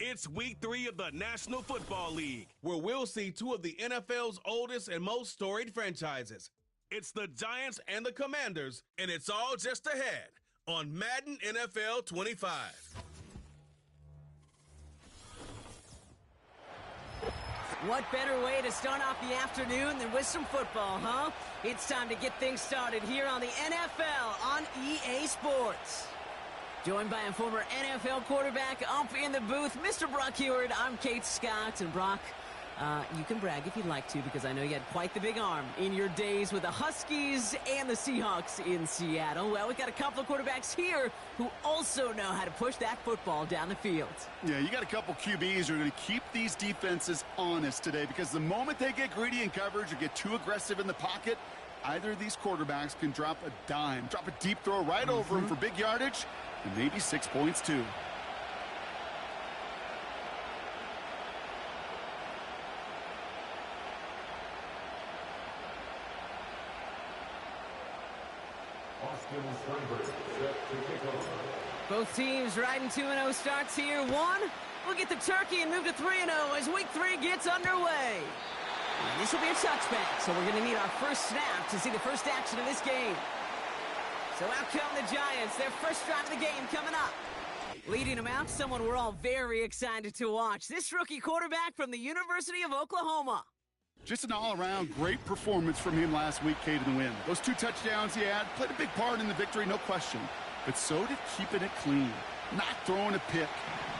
It's week 3 of the National Football League, where we'll see two of the NFL's oldest and most storied franchises. It's the Giants And the Commanders, and it's all just ahead on Madden NFL 25. What better way to start off the afternoon than with some football, huh? It's time to get things started here on the NFL on EA Sports. Joined by a former NFL quarterback up in the booth, Mr. Brock Heward. I'm Kate Scott, and Brock, you can brag if you'd like to, because I know you had quite the big arm in your days with the Huskies and the Seahawks in Seattle. Well, we've got a couple of quarterbacks here who also know how to push that football down the field. Yeah, you got a couple QBs who are going to keep these defenses honest today, because the moment they get greedy in coverage or get too aggressive in the pocket, either of these quarterbacks can drop a dime, drop a deep throw right over him for big yardage, and maybe 6 points too. Both teams riding 2-0 starts here. One, we'll get the turkey and move to 3-0 as week 3 gets underway. And this will be a touchback, so we're going to need our first snap to see the first action of this game. So out come the Giants, their first drive of the game coming up. Leading them out, someone we're all very excited to watch. This rookie quarterback from the University of Oklahoma. Just an all-around great performance from him last week, Kate, in the win. Those 2 touchdowns he had played a big part in the victory, no question. But so did keeping it clean, not throwing a pick.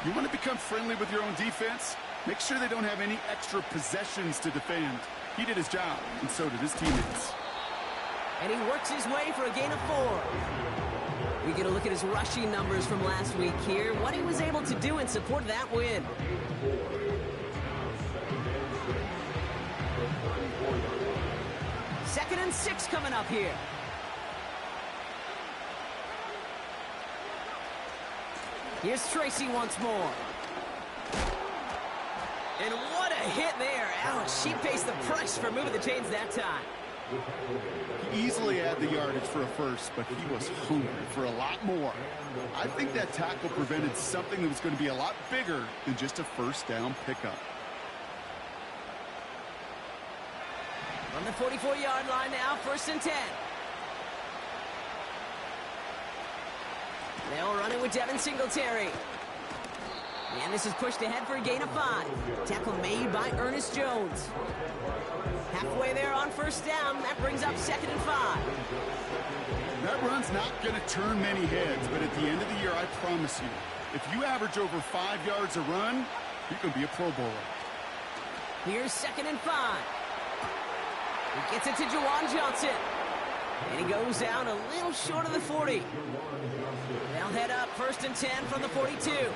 You want to become friendly with your own defense? Make sure they don't have any extra possessions to defend. He did his job, and so did his teammates. And he works his way for a gain of 4. We get a look at his rushing numbers from last week here, what he was able to do in support of that win. Second and 6 coming up here. Here's Tracy once more. And what a hit there. Ouch, she pays the price for moving the chains that time. He easily had the yardage for a first, but he was hungry for a lot more. I think that tackle prevented something that was going to be a lot bigger than just a first down pickup. From the 44-yard line now, 1st and 10. They'll run it with Devin Singletary. And this is pushed ahead for a gain of 5. Tackle made by Ernest Jones. Halfway there on 1st down. That brings up 2nd and 5. That run's not going to turn many heads, but at the end of the year, I promise you, if you average over 5 yards a run, you're going to be a Pro Bowler. Here's 2nd and 5. He gets it to Juwan Johnson. And he goes down a little short of the 40. They'll head up 1st and 10 from the 42.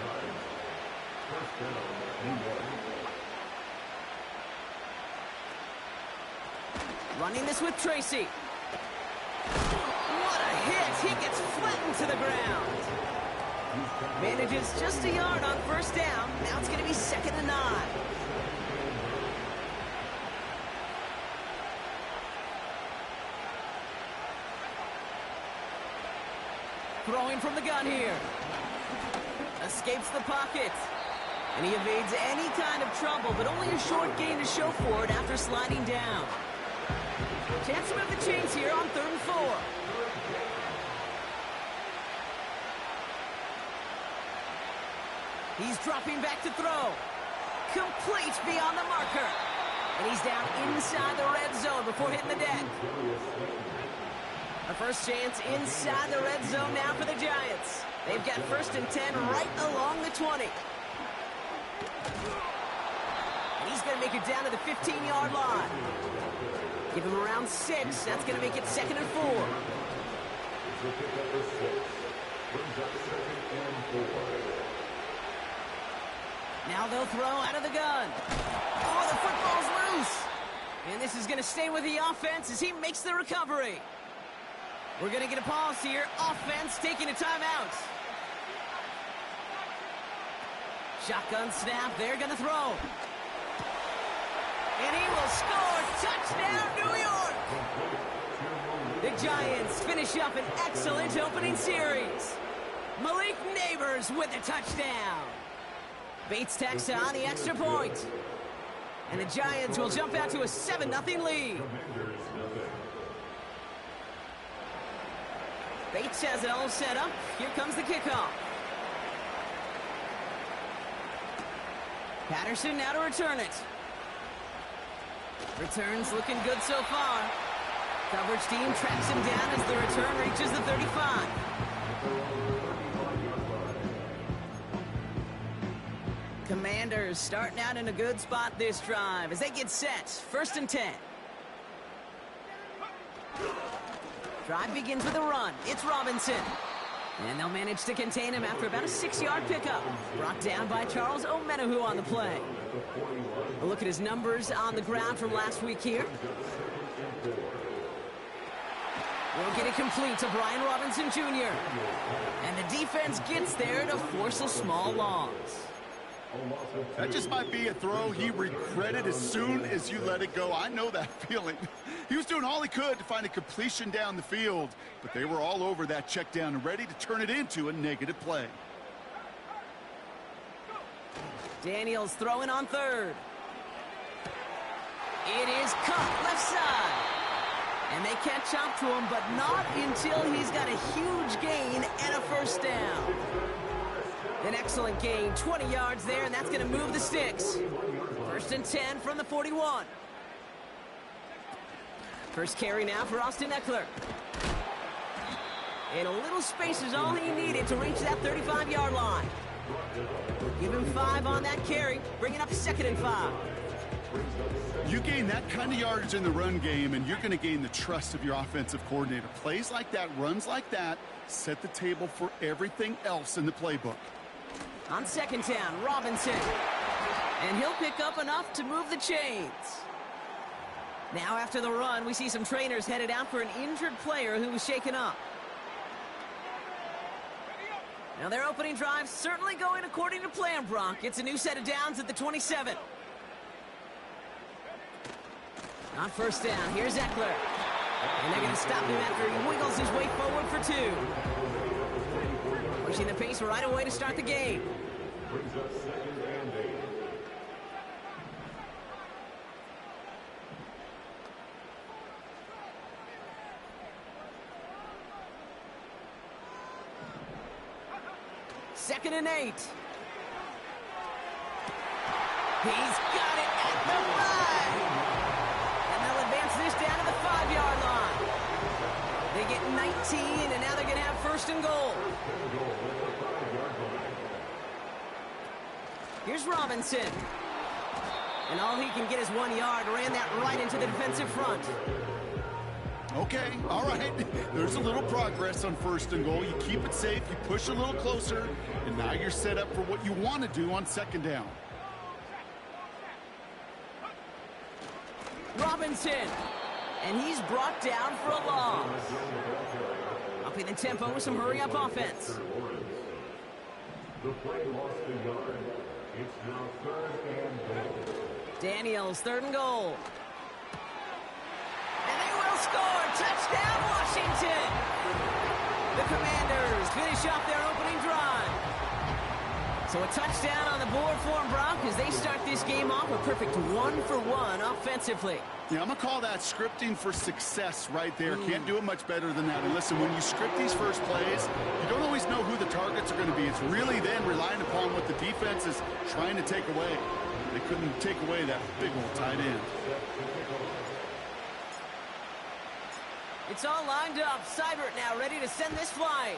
Running this with Tracy. What a hit! He gets flattened to the ground. Manages just a yard on 1st down. Now it's going to be 2nd and 9. Throwing from the gun here. Escapes the pocket. And he evades any kind of trouble, but only a short gain to show for it after sliding down. Chance to move the chains here on 3rd and 4. He's dropping back to throw. Complete beyond the marker. And he's down inside the red zone before hitting the deck. A first chance inside the red zone now for the Giants. They've got 1st and 10 right along the 20. And he's going to make it down to the 15-yard line. Give him around 6. That's going to make it 2nd and 4. Now they'll throw out of the gun. Oh, the football's loose. And this is going to stay with the offense as he makes the recovery. We're going to get a pause here. Offense taking a timeout. Shotgun snap. They're going to throw. And he will score. Touchdown, New York. The Giants finish up an excellent opening series. Malik Neighbors with a touchdown. Bates tacks on the extra point. And the Giants will jump out to a 7-0 lead. Bates has it all set up. Here comes the kickoff. Patterson now to return it. Returns looking good so far. Coverage team tracks him down as the return reaches the 35. Commanders starting out in a good spot this drive as they get set. 1st and 10. Drive begins with a run. It's Robinson. And they'll manage to contain him after about a 6-yard pickup. Brought down by Charles Omenihu on the play. A look at his numbers on the ground from last week here. We'll get it complete to Brian Robinson Jr. And the defense gets there to force a small loss. That just might be a throw he regretted as soon as you let it go. I know that feeling. He was doing all he could to find a completion down the field, but they were all over that check down and ready to turn it into a negative play. Daniels throwing on 3rd. It is cut left side. And they catch up to him, but not until he's got a huge gain and a 1st down. An excellent gain, 20 yards there, and that's going to move the sticks. 1st and 10 from the 41. First carry now for Austin Eckler. And a little space is all he needed to reach that 35-yard line. Give him 5 on that carry, bringing up 2nd and 5. You gain that kind of yardage in the run game, and you're going to gain the trust of your offensive coordinator. Plays like that, runs like that, set the table for everything else in the playbook. On 2nd down, Robinson. And he'll pick up enough to move the chains. Now after the run, we see some trainers headed out for an injured player who was shaken up. Now their opening drive certainly going according to plan, Brock. It's a new set of downs at the 27. On 1st down, here's Eckler. And they're going to stop him after he wiggles his way forward for 2. Pushing the pace right away to start the game. Second and 8. He's got it at the 5. And they'll advance this down to the 5-yard line. They get 19, and now they're going to have 1st and goal. Here's Robinson. And all he can get is 1 yard. Ran that right into the defensive front. Okay, all right. There's a little progress on 1st and goal. You keep it safe, you push a little closer, and now you're set up for what you want to do on 2nd down. Robinson. And he's brought down for a loss. Upping the tempo with some hurry-up offense. The play lost a yard. It's now 3rd and goal. Daniels, 3rd and goal. And they will score. Touchdown, Washington. The Commanders finish off their opening drive. So a touchdown on the board for them, Brock, as they start this game off a perfect 1-for-1 offensively. Yeah, I'm going to call that scripting for success right there. Can't do it much better than that. And listen, when you script these first plays, you don't always know who the targets are going to be. It's really then relying upon what the defense is trying to take away. They couldn't take away that big old tight end. It's all lined up. Seibert now ready to send this flight.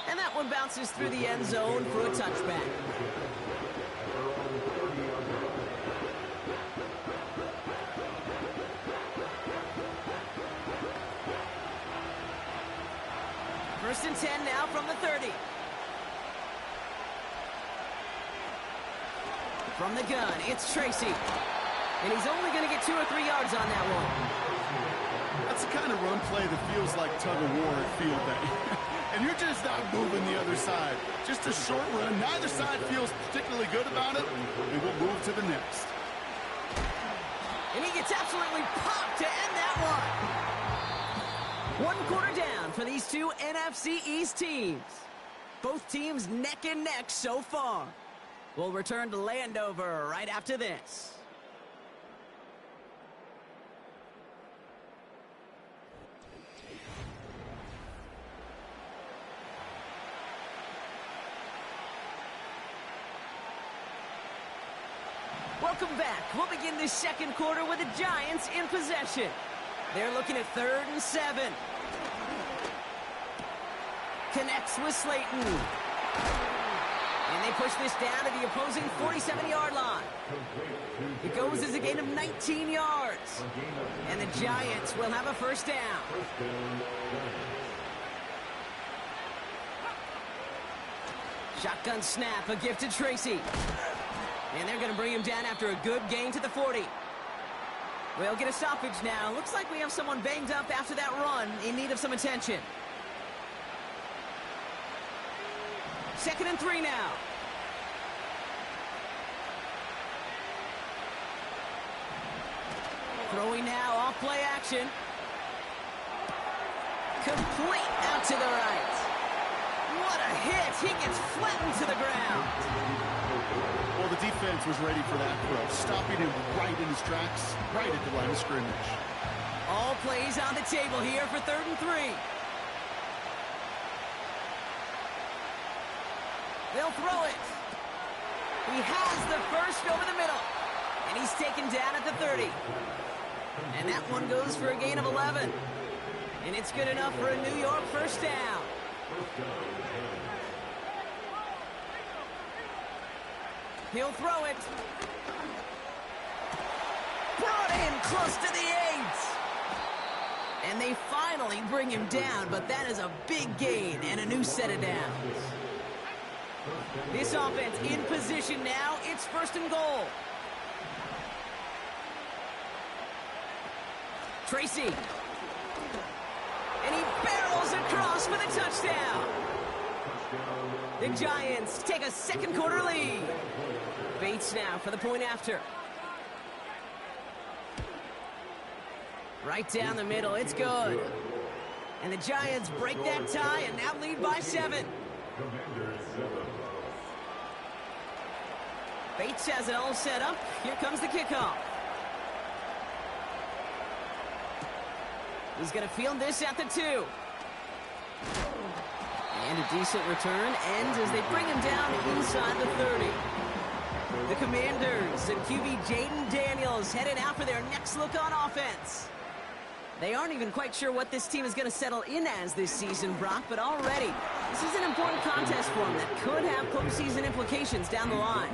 And that one bounces through the end zone for a touchback. First and 10 now from the 30. From the gun, it's Tracy. And he's only going to get 2 or 3 yards on that one. That's the kind of run play that feels like tug-of-war at field day. And you're just not moving the other side. Just a short run. Neither side feels particularly good about it. And we'll move to the next. And he gets absolutely popped to end that one. 1 quarter down for these two NFC East teams. Both teams neck and neck so far. We'll return to Landover right after this. Welcome back. We'll begin this second quarter with the Giants in possession. They're looking at 3rd and 7. Connects with Slayton. And they push this down to the opposing 47-yard line. It goes as a gain of 19 yards. And the Giants will have a first down. Shotgun snap, a gift to Tracy. And they're going to bring him down after a good gain to the 40. We'll get a stoppage now. Looks like we have someone banged up after that run in need of some attention. 2nd and 3 now. Throwing now, off play action. Complete out to the right. What a hit. He gets flattened to the ground. Well, the defense was ready for that throw, stopping him right in his tracks, right at the line of scrimmage. All plays on the table here for 3rd and 3. They'll throw it. He has the first over the middle. And he's taken down at the 30. And that one goes for a gain of 11. And it's good enough for a New York first down. He'll throw it. Brought in close to the 8. And they finally bring him down, but that is a big gain and a new set of downs. This offense in position now. It's 1st and goal. Tracy. And he barrels across for the touchdown. The Giants take a second quarter lead. Bates now for the point after. Right down the middle. It's good. And the Giants break that tie and now lead by 7. Bates has it all set up. Here comes the kickoff. He's going to field this at the 2. And a decent return ends as they bring him down inside the 30. The Commanders and QB Jaden Daniels headed out for their next look on offense. They aren't even quite sure what this team is going to settle in as this season, Brock, but already this is an important contest for them that could have postseason implications down the line.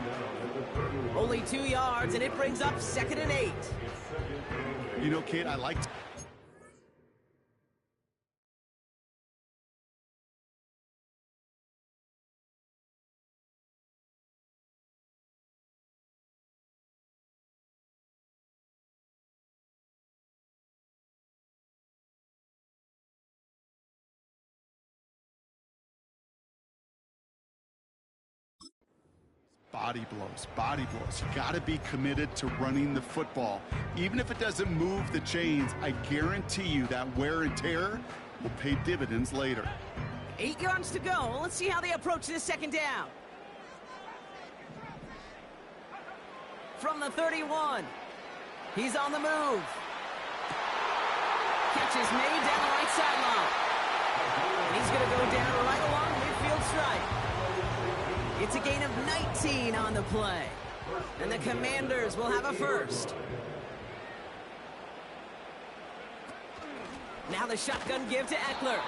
Only 2 yards, and it brings up 2nd and 8. You know, Kate, I liked... Body blows. You got to be committed to running the football. Even if it doesn't move the chains, I guarantee you that wear and tear will pay dividends later. 8 yards to go. Let's see how they approach this second down. From the 31. He's on the move. Catch is made down the right sideline. And he's going to go down right along midfield stripe. It's a gain of 19 on the play. And the Commanders will have a first. Now the shotgun give to Eckler.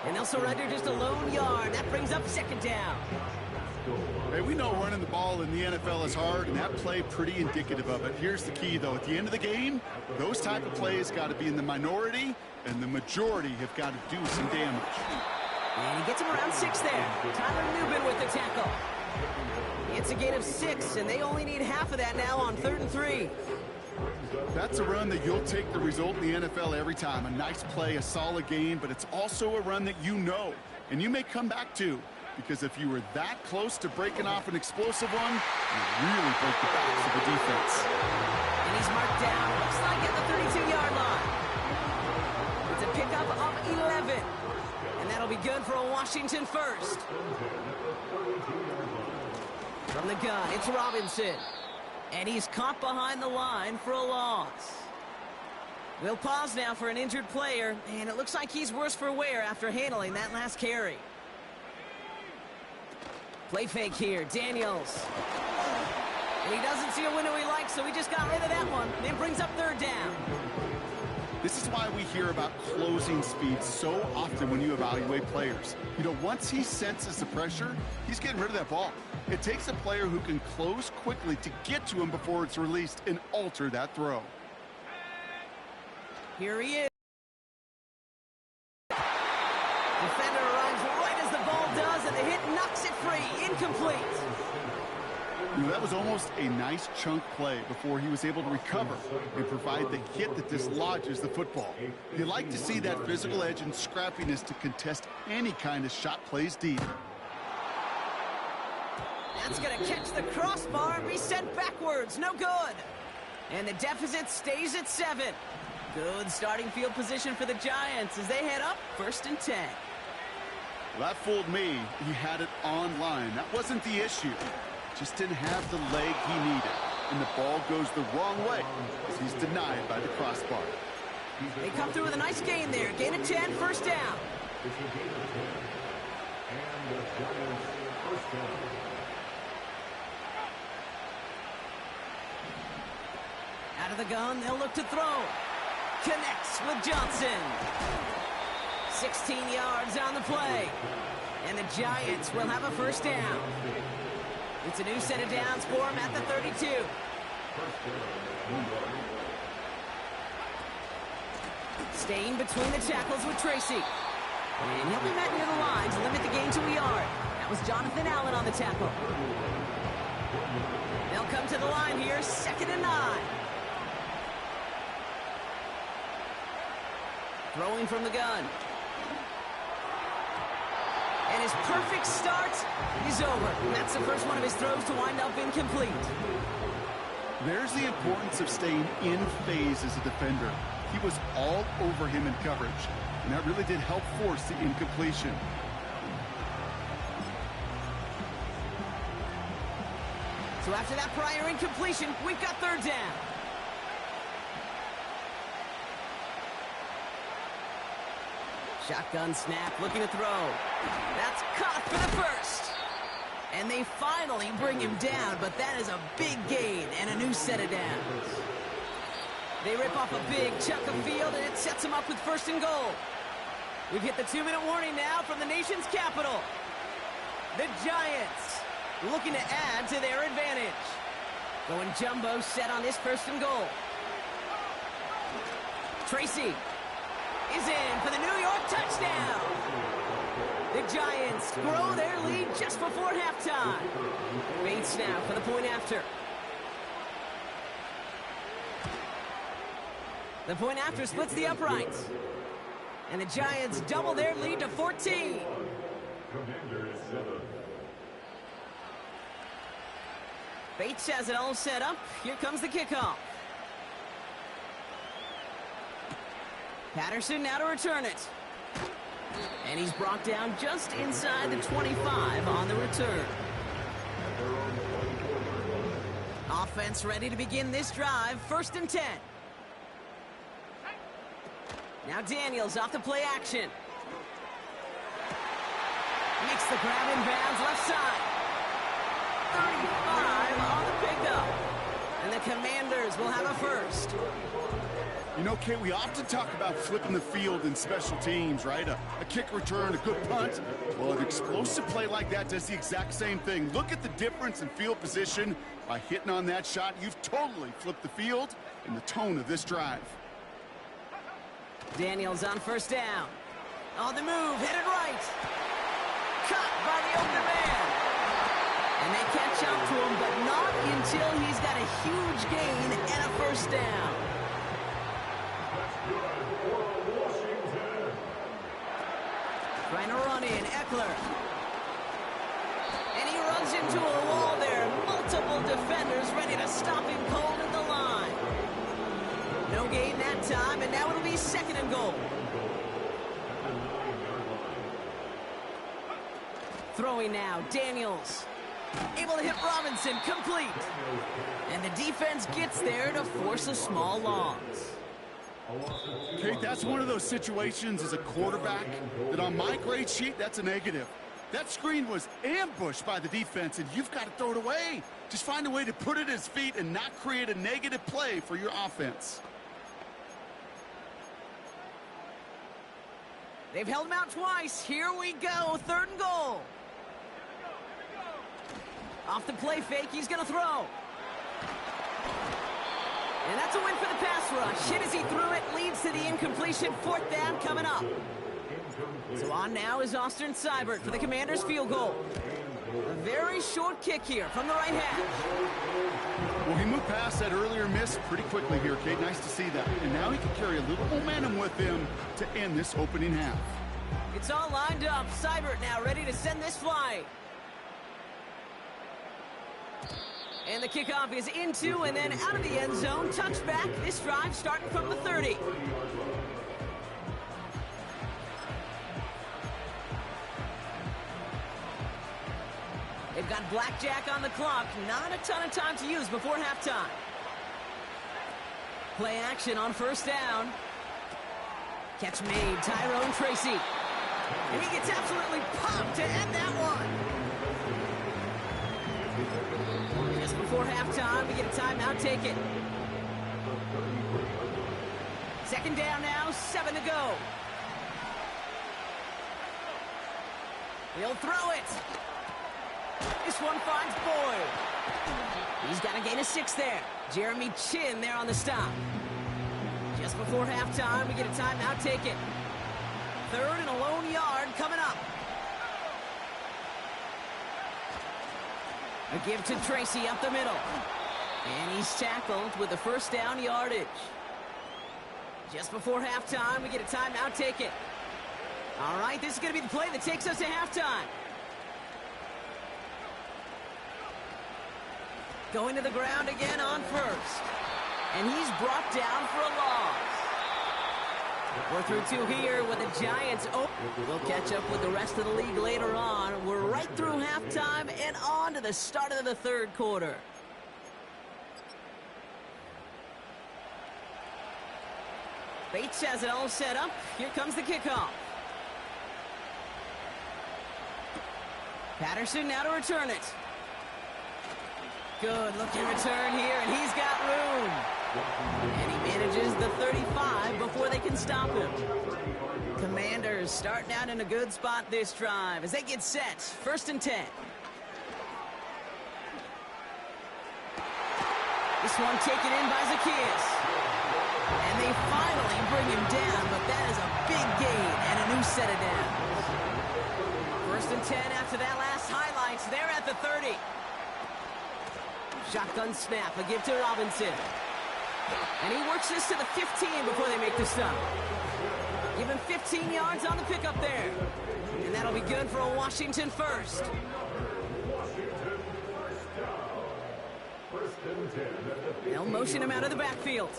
And they'll surrender just a lone yard. That brings up 2nd down. Hey, we know running the ball in the NFL is hard, and that play pretty indicative of it. Here's the key, though. At the end of the game, those type of plays got to be in the minority, and the majority have got to do some damage. And he gets him around 6 there. Tyler Newbin with the tackle. It's a gain of 6, and they only need half of that now on 3rd and 3. That's a run that you'll take the result in the NFL every time. A nice play, a solid game, but it's also a run that you know, and you may come back to, because if you were that close to breaking off an explosive one, you really break the backs of the defense. And he's marked down, looks like at the 32-yard line. It's a pickup of 11. And that'll be good for a Washington first. From the gun, it's Robinson. And he's caught behind the line for a loss. We'll pause now for an injured player, and it looks like he's worse for wear after handling that last carry. Play fake here, Daniels. And he doesn't see a window he likes, so he just got rid of that one. And brings up third down. This is why we hear about closing speed so often when you evaluate players. You know, once he senses the pressure, he's getting rid of that ball. It takes a player who can close quickly to get to him before it's released and alter that throw. Here he is. Defender arrives right as the ball does, and the hit knocks it free. Incomplete. You know, that was almost a nice chunk play before he was able to recover and provide the hit that dislodges the football. You like to see that physical edge and scrappiness to contest any kind of shot plays deep. That's going to catch the crossbar and be sent backwards. No good. And the deficit stays at 7. Good starting field position for the Giants as they head up 1st and 10. Well, that fooled me. He had it online. That wasn't the issue. Just didn't have the leg he needed. And the ball goes the wrong way as he's denied by the crossbar. They come through with a nice gain there. Gain of 10, first down. It's a gain of 10. And the Giants first down. Out of the gun, they'll look to throw. Connects with Johnson. 16 yards on the play. And the Giants will have a first down. It's a new set of downs for him at the 32. Staying between the tackles with Tracy. And he'll be met near the line to limit the gain to a yard. That was Jonathan Allen on the tackle. They'll come to the line here, 2nd and 9. Throwing from the gun. And his perfect start is over. That's the first one of his throws to wind up incomplete. There's the importance of staying in phase as a defender. He was all over him in coverage, and that really did help force the incompletion. So after that prior incompletion, we've got third down. Shotgun snap, looking to throw. That's caught for the first. And they finally bring him down, but that is a big gain and a new set of downs. They rip off a big chunk of field, and it sets them up with 1st and goal. We've hit the 2-minute warning now from the nation's capital. The Giants looking to add to their advantage. Going jumbo set on this 1st and goal. Tracy is in for the New York touchdown. The Giants grow their lead just before halftime. Bates now for the point after. The point after splits the uprights. And the Giants double their lead to 14. Bates has it all set up. Here comes the kickoff. Patterson now to return it. And he's brought down just inside the 25 on the return. Offense ready to begin this drive. 1st and 10. Now Daniels off the play action. Makes the grab in bounds left side. 35 on the pickup. And the Commanders will have a first. You know, Kate, we often talk about flipping the field in special teams, right? A kick return, a good punt. Well, an explosive play like that does the exact same thing. Look at the difference in field position. By hitting on that shot, you've totally flipped the field and the tone of this drive. Daniels on 1st down. On the move, headed right. Caught by the open man. And they catch up to him, but not until he's got a huge gain and a 1st down. Trying to run in, Eckler. And he runs into a wall there. Multiple defenders ready to stop him cold at the line. No gain that time, and now it'll be 2nd and goal. Throwing now, Daniels. Able to hit Robinson, complete. And the defense gets there to force a small loss. Kate, that's one of those situations as a quarterback that on my grade sheet, that's a negative. That screen was ambushed by the defense, and you've got to throw it away. Just find a way to put it at his feet and not create a negative play for your offense. They've held him out twice. Here we go, 3rd and goal. Off the play fake, he's going to throw. And that's a win for the pass rush. Hit as he threw it, leads to the incompletion. 4th down coming up. So on now is Austin Seibert for the Commanders' field goal. A very short kick here from the right hash. Well, he moved past that earlier miss pretty quickly here, Kate. Nice to see that. And now he can carry a little momentum with him to end this opening half. It's all lined up. Seibert now ready to send this flying. And the kickoff is into and then out of the end zone. Touchback. This drive starting from the 30. They've got blackjack on the clock. Not a ton of time to use before halftime. Play action on 1st down. Catch made. Tyrone Tracy. And he gets absolutely popped to end that one. Just before halftime, we get a timeout. Take it. 2nd down now. 7 to go. He'll throw it. This one finds Boyd. He's got to gain a 6 there. Jeremy Chin there on the stop. Just before halftime, we get a timeout. Take it. 3rd and a lone yard coming up. A give to Tracy up the middle. And he's tackled with the 1st down yardage. Just before halftime, we get a timeout. Take it. All right, this is going to be the play that takes us to halftime. Going to the ground again on 1st. And he's brought down for a loss. We're through 2 here with the Giants. We'll catch up with the rest of the league later on. We're right through halftime and on to the start of the 3rd quarter. Bates has it all set up. Here comes the kickoff. Patterson now to return it. Good looking return here, and he's got room. And he manages the 35 before they can stop him. Commanders starting out in a good spot this drive as they get set. 1st and 10. This one taken in by Zacchaeus. And they finally bring him down, but that is a big gain and a new set of downs. 1st and 10 after that last highlights. They're at the 30. Shotgun snap, a give to Robinson. And he works this to the 15 before they make the stop. Give him 15 yards on the pickup there. And that'll be good for a Washington 1st. They'll motion him out of the backfield.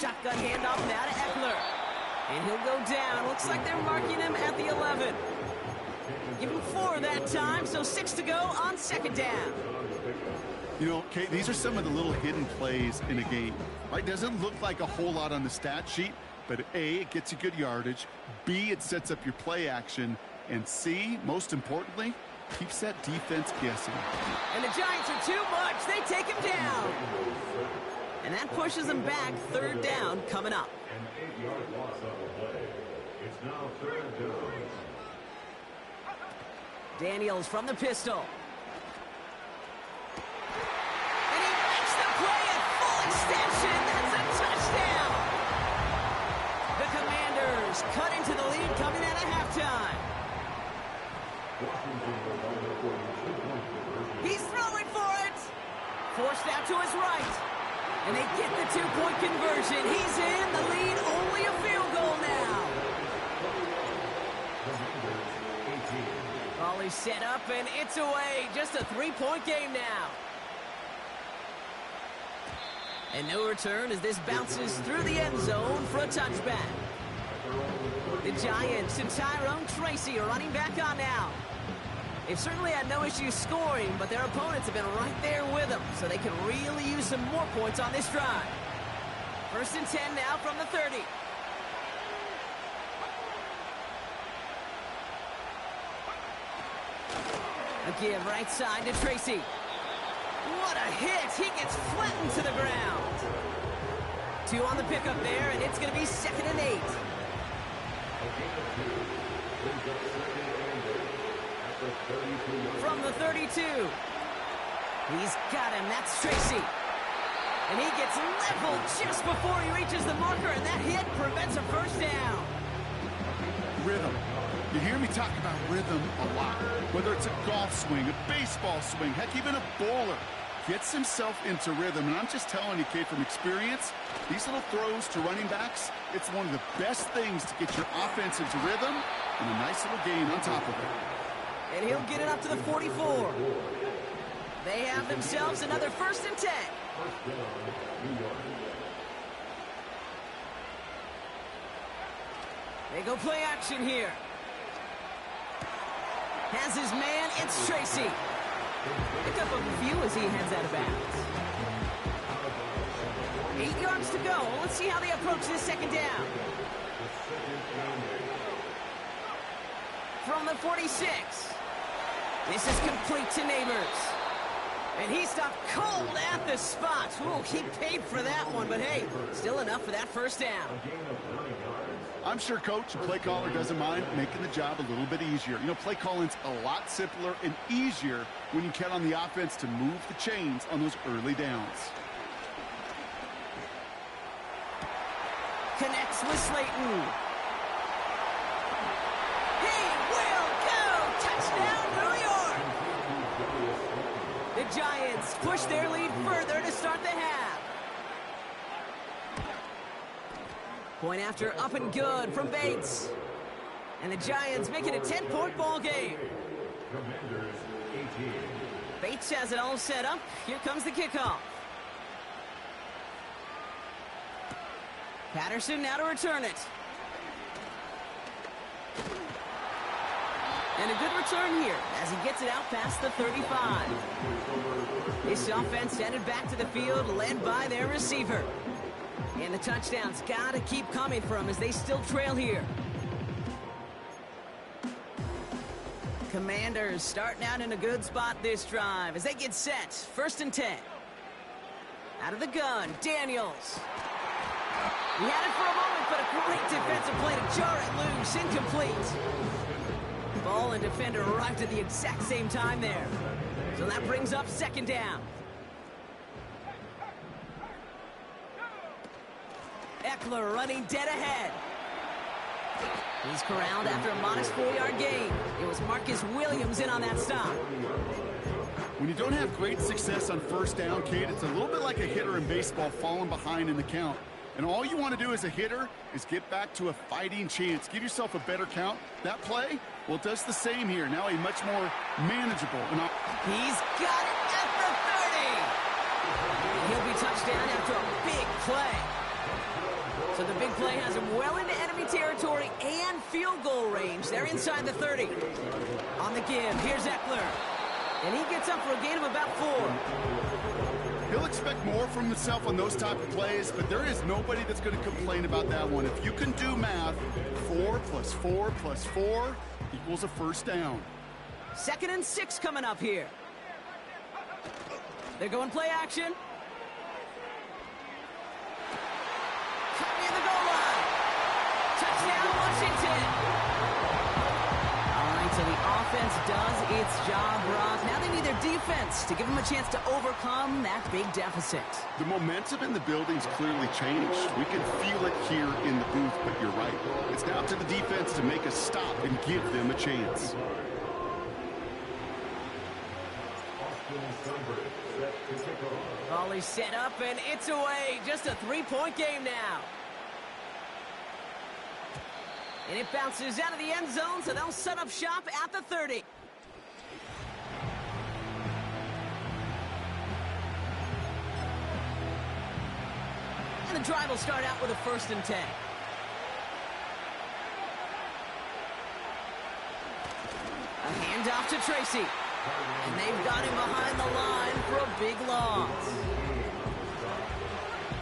Shotgun handoff now to Eckler. And he'll go down. Looks like they're marking him at the 11. Give him 4 that time, so 6 to go on 2nd down. You know, Kate, these are some of the little hidden plays in a game, right? Doesn't look like a whole lot on the stat sheet, but A, it gets you good yardage. B, it sets up your play action. And C, most importantly, keeps that defense guessing. And the Giants are too much. They take him down. And that pushes them back. 3rd down coming up. An 8-yard loss on the play. It's now 3rd down. Daniels from the pistol. And he makes the play at full extension. That's a touchdown. The Commanders cut into the lead coming out of halftime. He's throwing for it. Forced out to his right. And they get the 2-point conversion. He's in the lead. Only a field goal now. Ball is set up, and it's away. Just a 3-point game now. And no return as this bounces through the end zone for a touchback. The Giants and Tyrone Tracy are running back on now. They've certainly had no issues scoring, but their opponents have been right there with them, so they can really use some more points on this drive. 1st and 10 now from the 30. Again, right side to Tracy. What a hit! He gets flattened to the ground. 2 on the pickup there, and it's going to be 2nd and 8. From the 32. He's got him. That's Tracy. And he gets leveled just before he reaches the marker, and that hit prevents a 1st down. Rhythm. You hear me talk about rhythm a lot. Whether it's a golf swing, a baseball swing, heck, even a bowler gets himself into rhythm. And I'm just telling you, kid, from experience, these little throws to running backs, it's one of the best things to get your offense into rhythm and a nice little gain on top of it. And he'll get it up to the 44. They have themselves another 1st and 10. They go play action here. Has his man, it's Tracy. Pick up a few as he heads out of bounds. 8 yards to go. Let's see how they approach this 2nd down. From the 46. This is complete to Neighbors. And he stopped cold at the spot. Ooh, he paid for that one, but hey, still enough for that 1st down. I'm sure coach and play caller doesn't mind making the job a little bit easier. You know, play calling's a lot simpler and easier when you count on the offense to move the chains on those early downs. Connects with Slayton. He will go! Touchdown, New York! The Giants push their lead further to start the half. Point after up and good from Bates. And the Giants make it a 10-point ball game. Bates has it all set up. Here comes the kickoff. Patterson now to return it. And a good return here as he gets it out past the 35. This offense headed back to the field, led by their receiver. And the touchdowns got to keep coming for them as they still trail here. Commanders starting out in a good spot this drive as they get set. 1st and 10. Out of the gun, Daniels. He had it for a moment, but a great defensive play to jar it loose. Incomplete. Ball and defender arrived at the exact same time there. So that brings up 2nd down. Eckler running dead ahead. He's corralled after a modest 4-yard gain. It was Marcus Williams in on that stop. When you don't have great success on 1st down, Kate, it's a little bit like a hitter in baseball falling behind in the count. And all you want to do as a hitter is get back to a fighting chance. Give yourself a better count. That play, well, it does the same here. Now a much more manageable. He's got it at the 30. He'll be touchdown after a big play. So the big play has him well into enemy territory and field goal range. They're inside the 30. On the give, here's Eckler. And he gets up for a gain of about 4. He'll expect more from himself on those type of plays, but there is nobody that's going to complain about that one. If you can do math, 4 + 4 + 4 equals a 1st down. 2nd and 6 coming up here. They're going play action. Cut near the goal line. Touchdown, Washington. All right, so the offense does its job, Brock. Now they need their defense to give them a chance to overcome that big deficit. The momentum in the building's clearly changed. We can feel it here in the booth, but you're right. It's now up to the defense to make a stop and give them a chance. Ball is set up, and it's away. Just a 3-point game now. And it bounces out of the end zone, so they'll set up shop at the 30. And the drive will start out with a 1st and 10. A hand Hand off to Tracy. And they've got him behind the line for a big loss.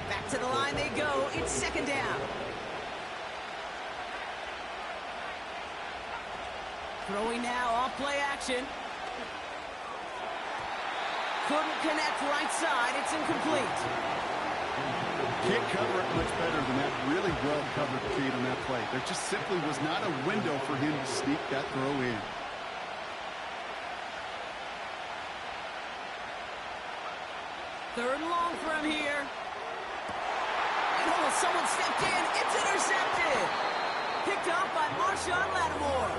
Back to the line they go. It's second down. Throwing now off play action. Couldn't connect right side. It's incomplete. Can't cover it much better than that. Really well covered, Kate, on that play. There just simply was not a window for him to sneak that throw in. Third and long for him here. Oh, someone stepped in. It's intercepted. Picked up by Marshawn Lattimore.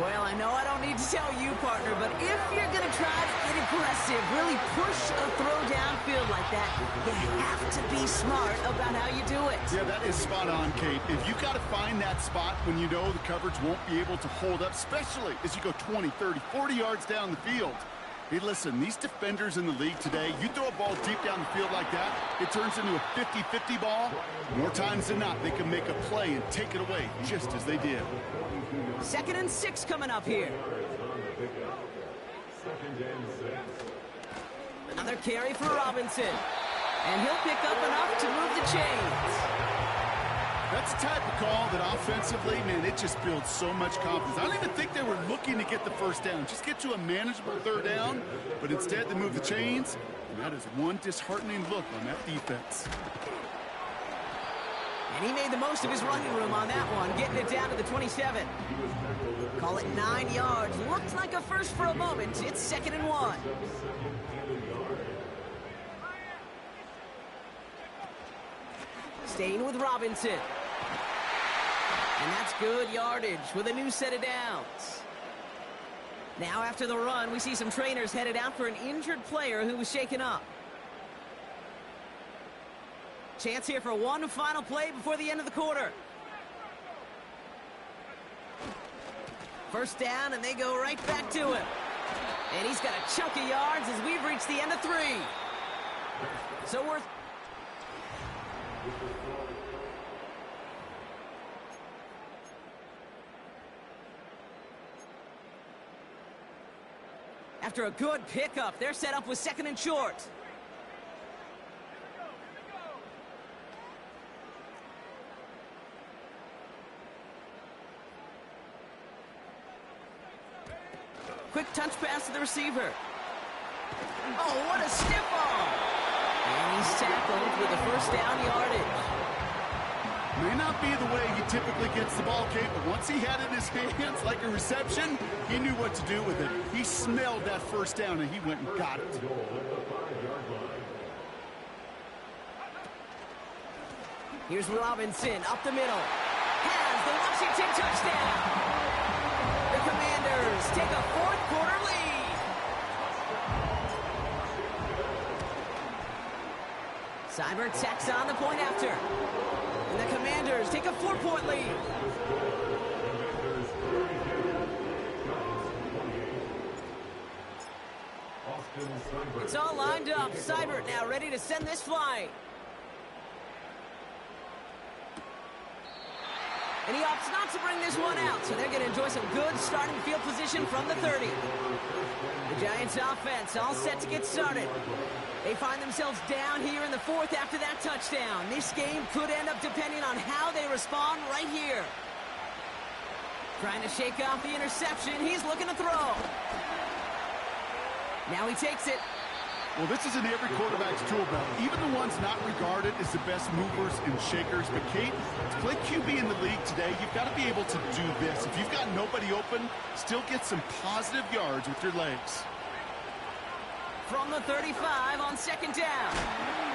Well, I know I don't need to tell you, partner, but if you're going to try to get aggressive, really push a throw downfield like that, you have to be smart about how you do it. Yeah, that is spot on, Kate. If you got to find that spot when you know the coverage won't be able to hold up, especially as you go 20, 30, 40 yards down the field. Hey, listen, these defenders in the league today, you throw a ball deep down the field like that, it turns into a 50-50 ball. More times than not, they can make a play and take it away, just as they did. 2nd and 6 coming up here. Another carry for Robinson. And he'll pick up enough to move the chains. That's the type of call that offensively, man, it just builds so much confidence. I don't even think they were looking to get the first down. Just get to a manageable third down, but instead they move the chains, and that is one disheartening look on that defense. And he made the most of his running room on that one, getting it down to the 27. Call it 9 yards. Looked like a first for a moment. It's 2nd and 1. Staying with Robinson. And that's good yardage with a new set of downs. Now after the run, we see some trainers headed out for an injured player who was shaken up. Chance here for one final play before the end of the quarter. First down, and they go right back to him. And he's got a chunk of yards as we've reached the end of 3. So we're... After a good pickup, they're set up with 2nd and short. Quick touch pass to the receiver. Oh, what a stiff arm! And he's tackled with a first down yardage. May not be the way he typically gets the ball, Kate, but once he had it in his hands like a reception, he knew what to do with it. He smelled that first down, and he went and got it. Here's Robinson up the middle. Has the Washington touchdown. The Commanders take a 4th quarter lead. Seibert tacks on the point after. And the Commanders take a 4-point lead. It's all lined up. Seibert now ready to send this flying. And he opts not to bring this one out, so they're going to enjoy some good starting field position from the 30. The Giants offense all set to get started. They find themselves down here in the 4th after that touchdown. This game could end up depending on how they respond right here. Trying to shake off the interception. He's looking to throw. Now he takes it. Well, this is in every quarterback's tool belt, even the ones not regarded as the best movers and shakers. But, Kate, to play QB in the league today, you've got to be able to do this. If you've got nobody open, still get some positive yards with your legs. From the 35 on 2nd down.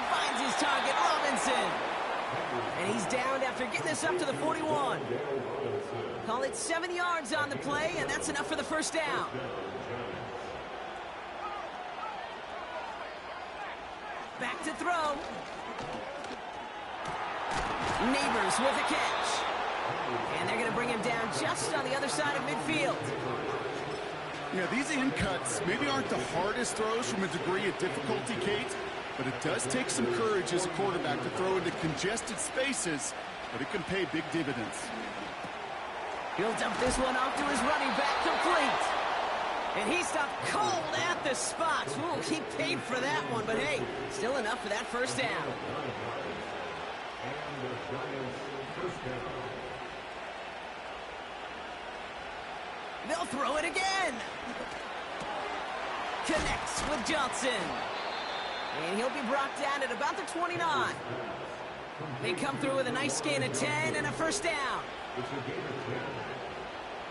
Finds his target, Robinson. And he's downed after getting this up to the 41. Call it 7 yards on the play, and that's enough for the first down. Back to throw. Neighbors with a catch. And they're going to bring him down just on the other side of midfield. Yeah, these in cuts maybe aren't the hardest throws from a degree of difficulty, Kate, but it does take some courage as a quarterback to throw into congested spaces, but it can pay big dividends. He'll dump this one off to his running back, complete. And he stopped cold at the spot. Ooh, he paid for that one, but hey, still enough for that first down. And the Giants first down. They'll throw it again. Connects with Johnson. And he'll be brought down at about the 29. They come through with a nice gain of 10 and a first down. It's a gain of 10.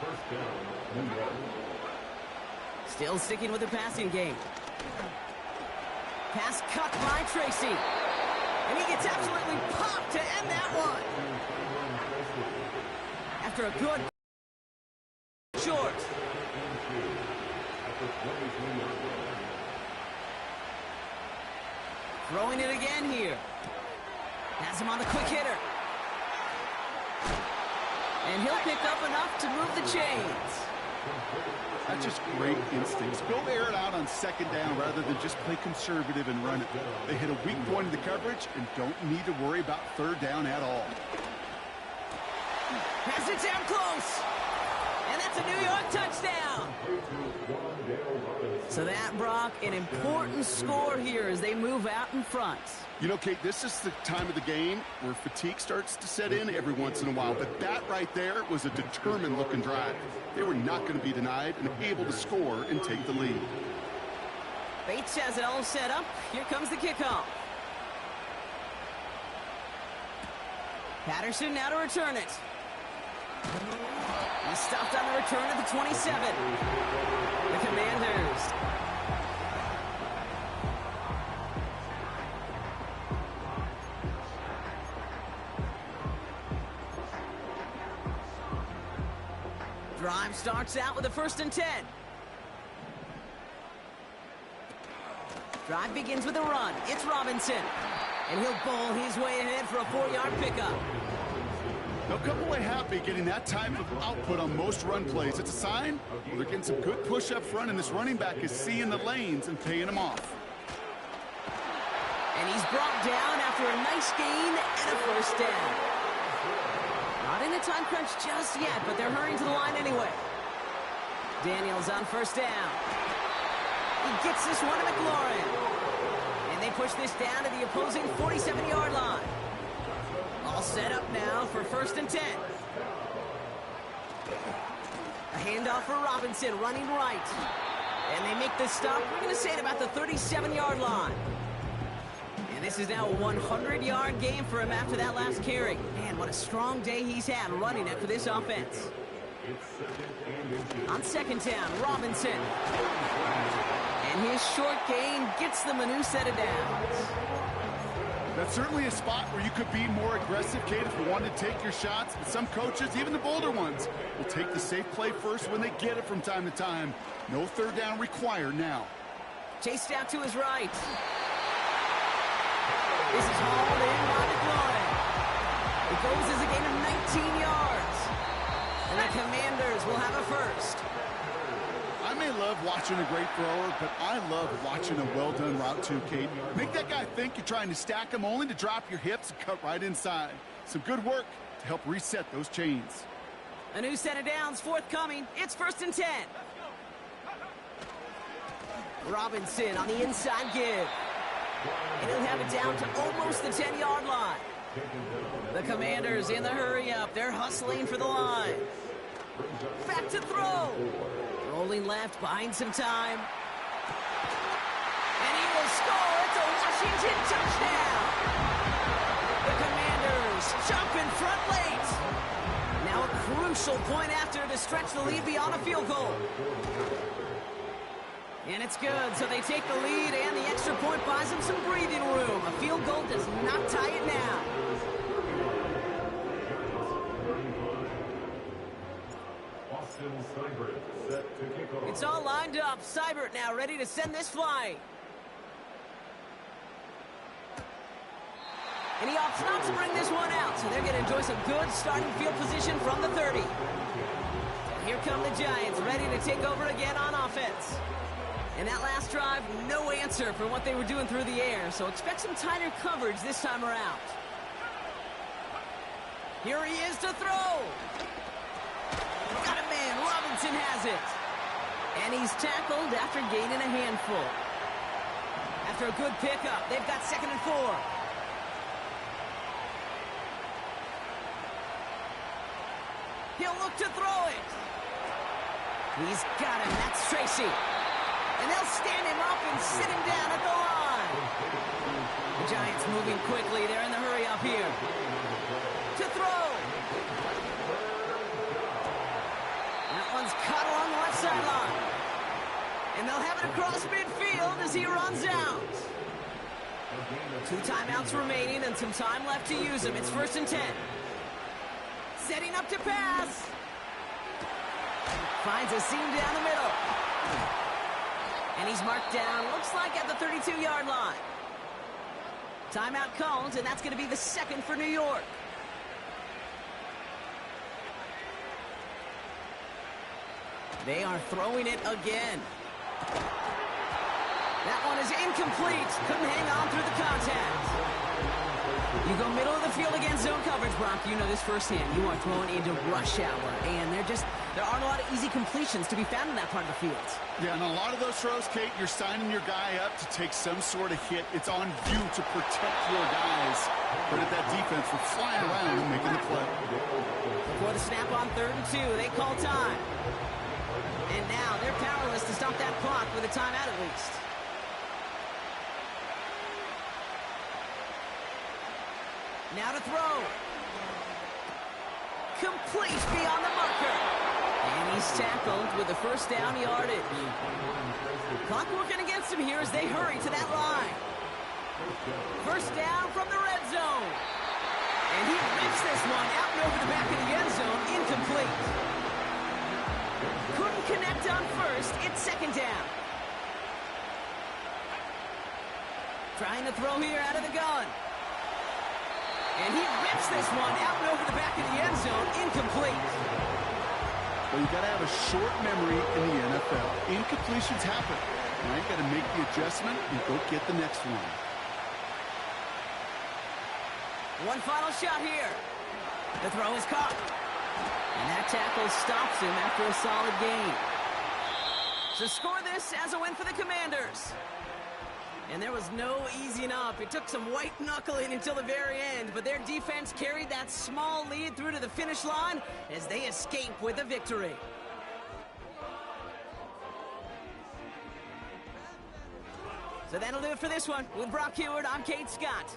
First down, New York. Still sticking with the passing game. Pass cut by Tracy. And he gets absolutely popped to end that one. After a good short. Throwing it again here. Has him on the quick hitter. And he'll pick up enough to move the chains. That's just great instincts. Go air it out on second down rather than just play conservative and run it. They hit a weak point in the coverage and don't need to worry about third down at all. Has it down close. And that's a New York touchdown. So that, Brock, an important score here as they move out in front. You know, Kate, this is the time of the game where fatigue starts to set in every once in a while. But that right there was a determined-looking drive. They were not going to be denied and able to score and take the lead. Bates has it all set up. Here comes the kickoff. Patterson now to return it. He's stopped on the return at the 27. The Commanders. Drive starts out with a 1st and 10. Drive begins with a run. It's Robinson. And he'll bowl his way ahead for a 4-yard pickup. They'll come away happy getting that type of output on most run plays. It's a sign they're getting some good push up front, and this running back is seeing the lanes and paying them off. And he's brought down after a nice gain and a first down. Not in a time crunch just yet, but they're hurrying to the line anyway. Daniels on first down. He gets this one to McLaurin. And they push this down to the opposing 47-yard line. All set up now for 1st and 10. A handoff for Robinson, running right. And they make the stop, we're going to say, at about the 37-yard line. And this is now a 100-yard game for him after that last carry. Man, what a strong day he's had running it for this offense. On second down, Robinson. And his short gain gets them a new set of downs. That's certainly a spot where you could be more aggressive, Kate, if you wanted to take your shots. But some coaches, even the bolder ones, will take the safe play first when they get it from time to time. No third down required now. Chased out to his right. This is hauled in by McLaurin. It goes as a gain of 19 yards. And the Commanders will have a first. I may love watching a great thrower, but I love watching a well-done route too, Kate. Make that guy think you're trying to stack him only to drop your hips and cut right inside. Some good work to help reset those chains. A new set of downs forthcoming. It's 1st and 10. Robinson on the inside give. And he'll have it down to almost the 10-yard line. The Commanders in the hurry up. They're hustling for the line. Back to throw. Rolling left, buying some time. And he will score. It's a Washington touchdown. The Commanders jump in front late. Now a crucial point after to stretch the lead beyond a field goal. And it's good, so they take the lead, and the extra point buys them some breathing room. A field goal does not tie it now. It's all lined up. Seibert now ready to send this flying. And he opts not to bring this one out, so they're going to enjoy some good starting field position from the 30. Here come the Giants, ready to take over again on offense. And that last drive, no answer for what they were doing through the air, so expect some tighter coverage this time around. Here he is to throw. Got a man. Robinson has it. And he's tackled after gaining a handful. After a good pickup, they've got 2nd and 4. He'll look to throw it. He's got him. That's Tracy. And they'll stand him up and sit him down at the line. The Giants moving quickly. They're in the hurry up here. To throw. That one's caught along the left sideline. And they'll have it across midfield as he runs out. 2 timeouts remaining and some time left to use them. It's 1st and 10. Setting up to pass. Finds a seam down the middle. And he's marked down, looks like at the 32-yard line. Timeout called, and that's going to be the 2nd for New York. They are throwing it again. That one is incomplete. Couldn't hang on through the contact. You go middle of the field against zone coverage, Brock. You know this firsthand. You are throwing into rush hour, and there aren't a lot of easy completions to be found in that part of the field. Yeah, and a lot of those throws, Kate, you're signing your guy up to take some sort of hit. It's on you to protect your guys. But at that defense, we're flying around and making the play. Before the snap on 3rd and 2, they call time. And now they're powerless to stop that clock with a timeout at least. Now to throw. Complete beyond the marker. And he's tackled with the 1st down yardage. Clock working against him here as they hurry to that line. 1st down from the red zone. And he rips this one out and over the back of the end zone. Incomplete. Couldn't connect on 1st. It's 2nd down. Trying to throw here out of the gun. And he rips this one out and over the back of the end zone. Incomplete. Well, you got to have a short memory in the NFL. Incompletions happen. Now you got to make the adjustment and go get the next one. One final shot here. The throw is caught. And that tackle stops him after a solid gain. So score this as a win for the Commanders. And there was no easing up. It took some white knuckling until the very end, but their defense carried that small lead through to the finish line as they escape with a victory. So that'll do it for this one. With Brock Heward, I'm Kate Scott.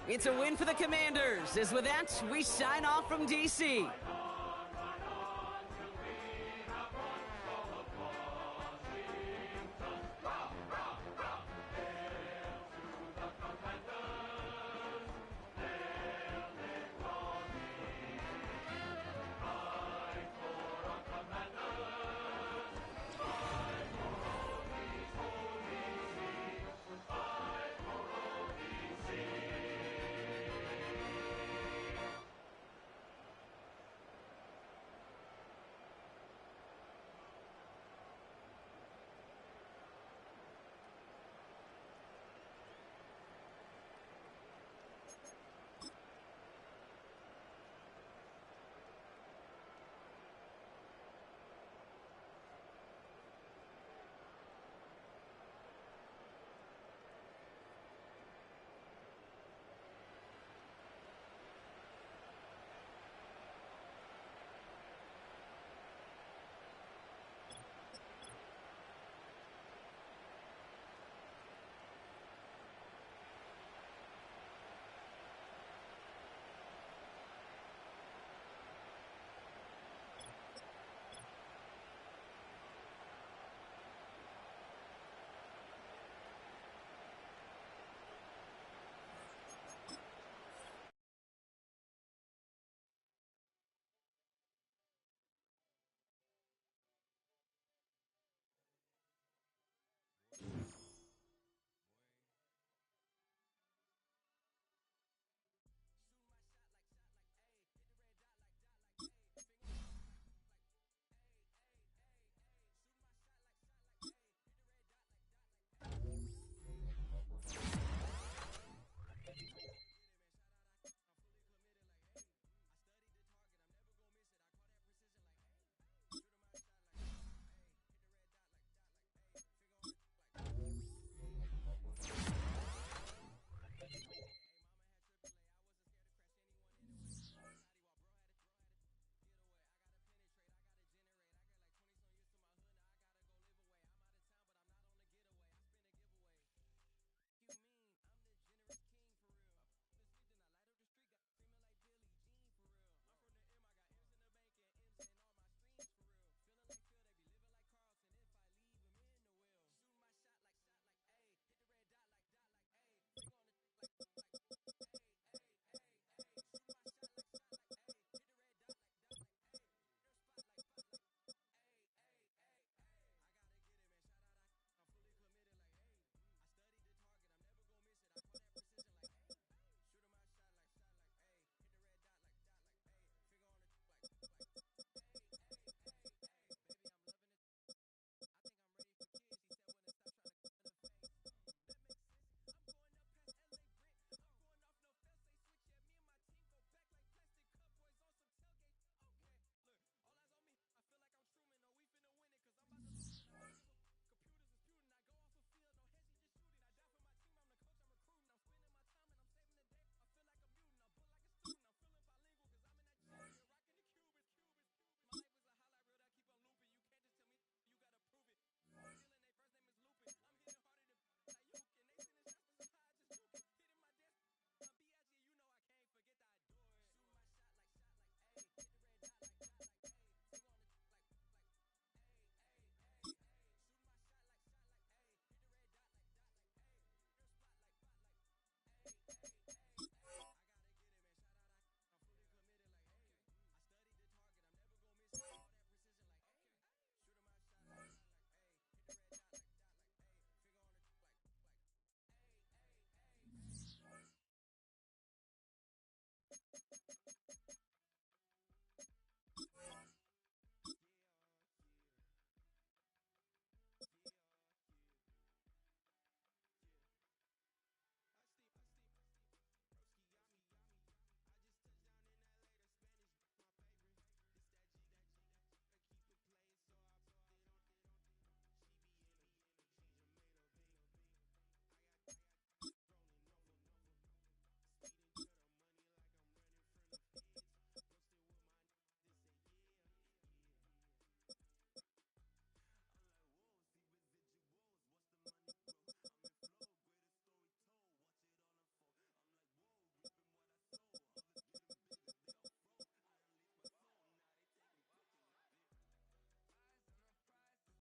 It's a win for the Commanders, as with that, we sign off from D.C.